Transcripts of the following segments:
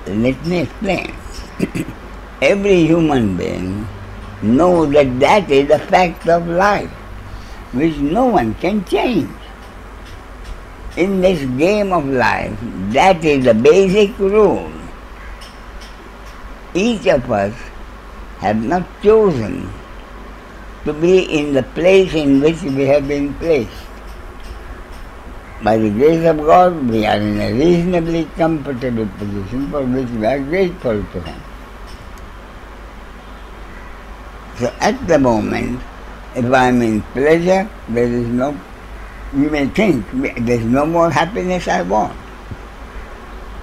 let me explain. Every human being knows that that is the fact of life, which no one can change. In this game of life, that is the basic rule. Each of us have not chosen to be in the place in which we have been placed. By the grace of God, we are in a reasonably comfortable position for which we are grateful to Him. So at the moment, if I am in pleasure, there is no, you may think, there is no more happiness I want.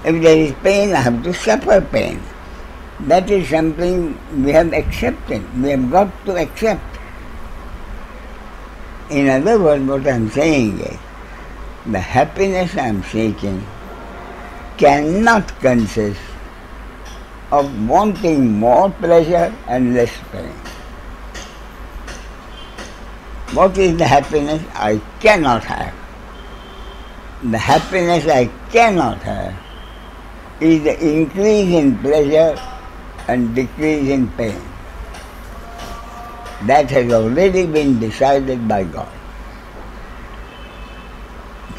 If there is pain, I have to suffer pain. That is something we have accepted, we have got to accept. In other words, what I am saying is, the happiness I am seeking cannot consist of wanting more pleasure and less pain. What is the happiness I cannot have? The happiness I cannot have is the increase in pleasure and decrease in pain. That has already been decided by God.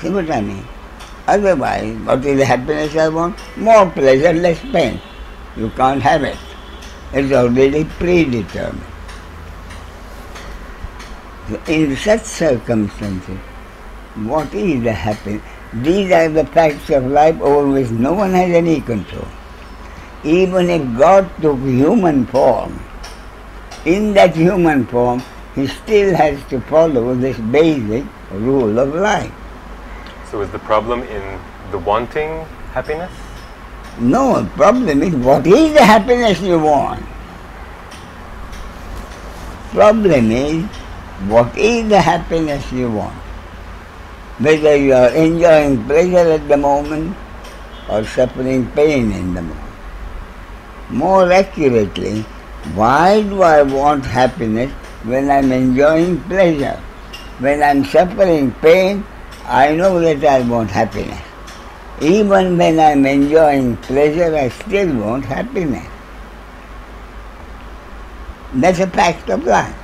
See what I mean? Otherwise, what is the happiness I want? More pleasure, less pain. You can't have it. It's already predetermined. So in such circumstances, what is the happiness? These are the facts of life over which no one has any control. Even if God took human form, in that human form, He still has to follow this basic rule of life. So is the problem in the wanting happiness? No, the problem is what is the happiness you want? Problem is what is the happiness you want? Whether you are enjoying pleasure at the moment or suffering pain in the moment. More accurately, why do I want happiness when I am enjoying pleasure? When I am suffering pain, I know that I want happiness. Even when I am enjoying pleasure, I still want happiness. That's a fact of life.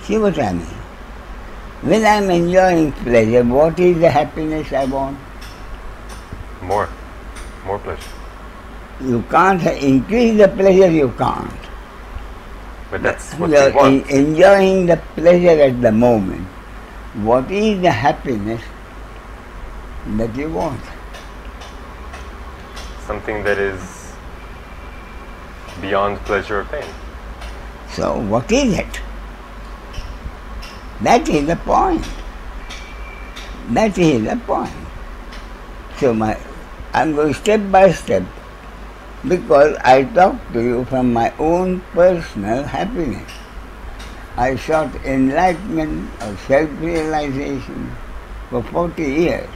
See what I mean? When I am enjoying pleasure, what is the happiness I want? More pleasure. You can't increase the pleasure, you can't. But that's what you you want. Enjoying the pleasure at the moment. What is the happiness that you want? Something that is beyond pleasure or pain. So what is it? That is the point. That is the point. So I'm going step by step because I talk to you from my own personal happiness. I sought enlightenment or self-realization for 40 years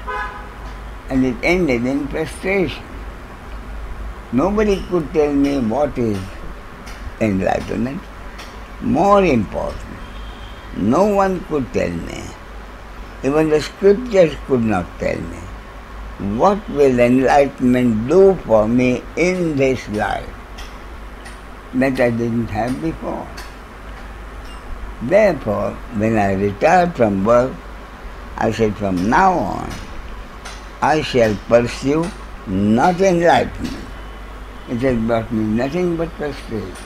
and it ended in frustration. Nobody could tell me what is enlightenment. More important, no one could tell me, even the scriptures could not tell me, what will enlightenment do for me in this life that I didn't have before. Therefore, when I retired from work, I said from now on, I shall pursue not enlightenment. It has brought me nothing but frustration.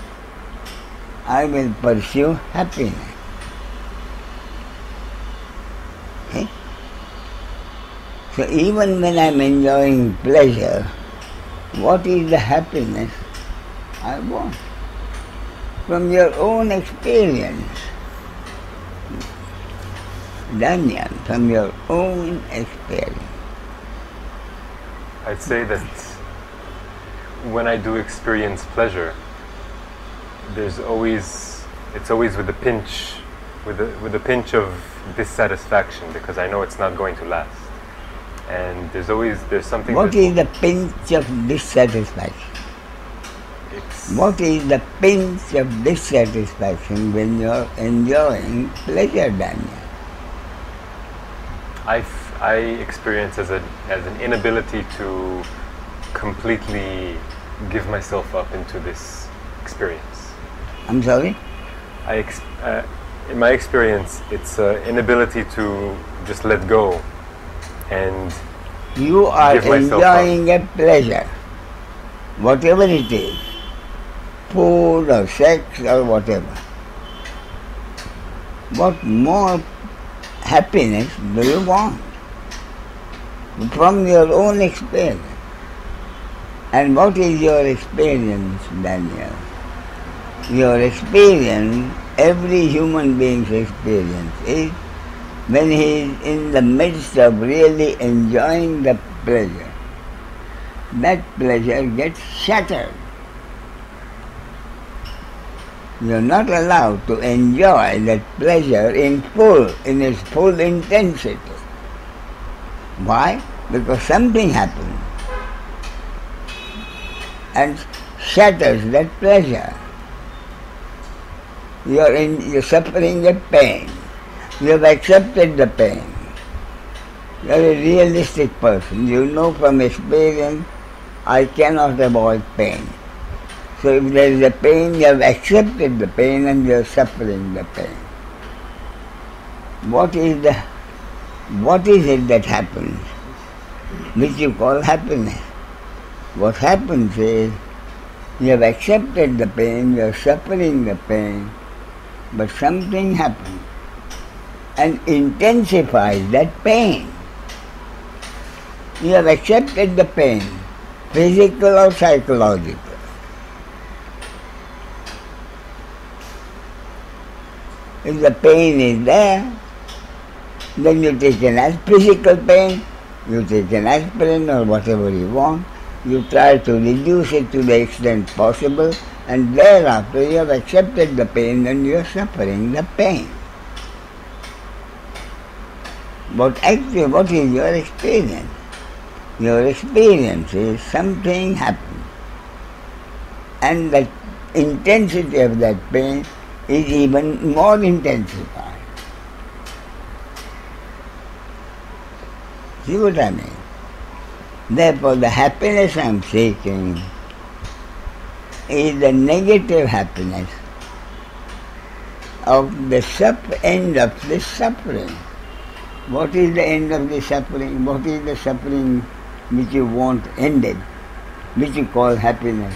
I will pursue happiness. Okay? So even when I am enjoying pleasure, what is the happiness I want? From your own experience, Daniel, from your own experience. I'd say that when I do experience pleasure, it's always with a pinch of dissatisfaction, because I know it's not going to last. And there's something. What is the pinch of dissatisfaction? What is the pinch of dissatisfaction when you're enjoying pleasure, Daniel? I experience as an inability to completely give myself up into this experience. I'm sorry? In my experience, it's inability to just let go and you are give myself enjoying a pleasure, whatever it is, food or sex or whatever. What more happiness do you want from your own experience? And what is your experience, Daniel? Your experience, every human being's experience, is when he is in the midst of really enjoying the pleasure, that pleasure gets shattered. You are not allowed to enjoy that pleasure in its full intensity. Why? Because something happens and shatters that pleasure. You're suffering a pain. You have accepted the pain. You are a realistic person. You know from experience, I cannot avoid pain. So if there is a pain, you have accepted the pain and you are suffering the pain. What is it that happens, which you call happiness? What happens is, you have accepted the pain, you are suffering the pain, but something happens and intensifies that pain. You have accepted the pain, physical or psychological. If the pain is there, then you take physical pain, you take an aspirin or whatever you want, you try to reduce it to the extent possible, and thereafter you have accepted the pain and you are suffering the pain. But actually, what is your experience? Your experience is something happened, and the intensity of that pain is even more intensified. See what I mean? Therefore, the happiness I am seeking is the negative happiness of the end of this suffering. What is the end of the suffering? What is the suffering which you want ended, which you call happiness?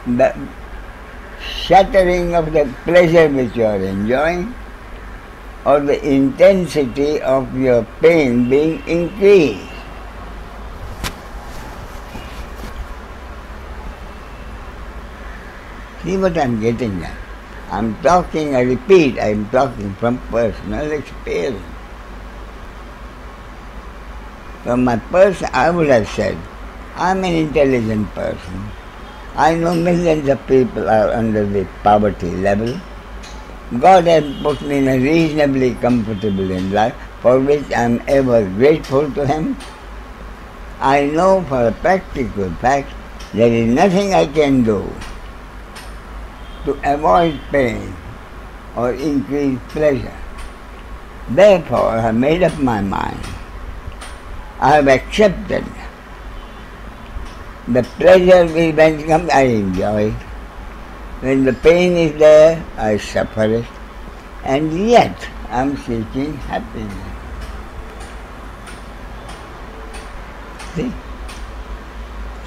The shattering of the pleasure which you are enjoying, or the intensity of your pain being increased. See what I am getting at? I repeat, I am talking from personal experience. From my I would have said, I am an intelligent person. I know millions of people are under the poverty level. God has put me in a reasonably comfortable in life, for which I am ever grateful to Him. I know for a practical fact there is nothing I can do to avoid pain or increase pleasure. Therefore, I have made up my mind. I have accepted the pleasure when comes, I enjoy it. When the pain is there, I suffer it. And yet, I am seeking happiness. See?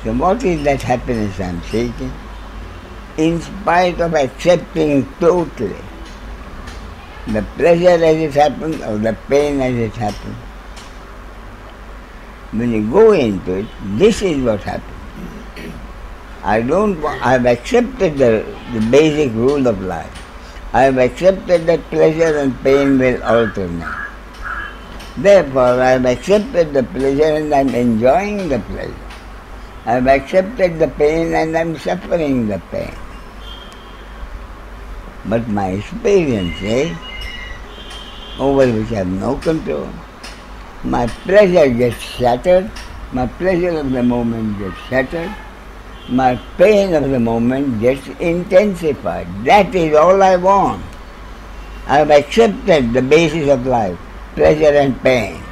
So what is that happiness I am seeking? In spite of accepting totally the pleasure as it happens or the pain as it happens, when you go into it, this is what happens. I have accepted the basic rule of life. I have accepted that pleasure and pain will alternate. Therefore, I have accepted the pleasure and I am enjoying the pleasure. I have accepted the pain and I am suffering the pain. But my experience is, over which I have no control, my pleasure gets shattered, my pleasure of the moment gets shattered, my pain of the moment gets intensified. That is all I want. I have accepted the basis of life, pleasure and pain.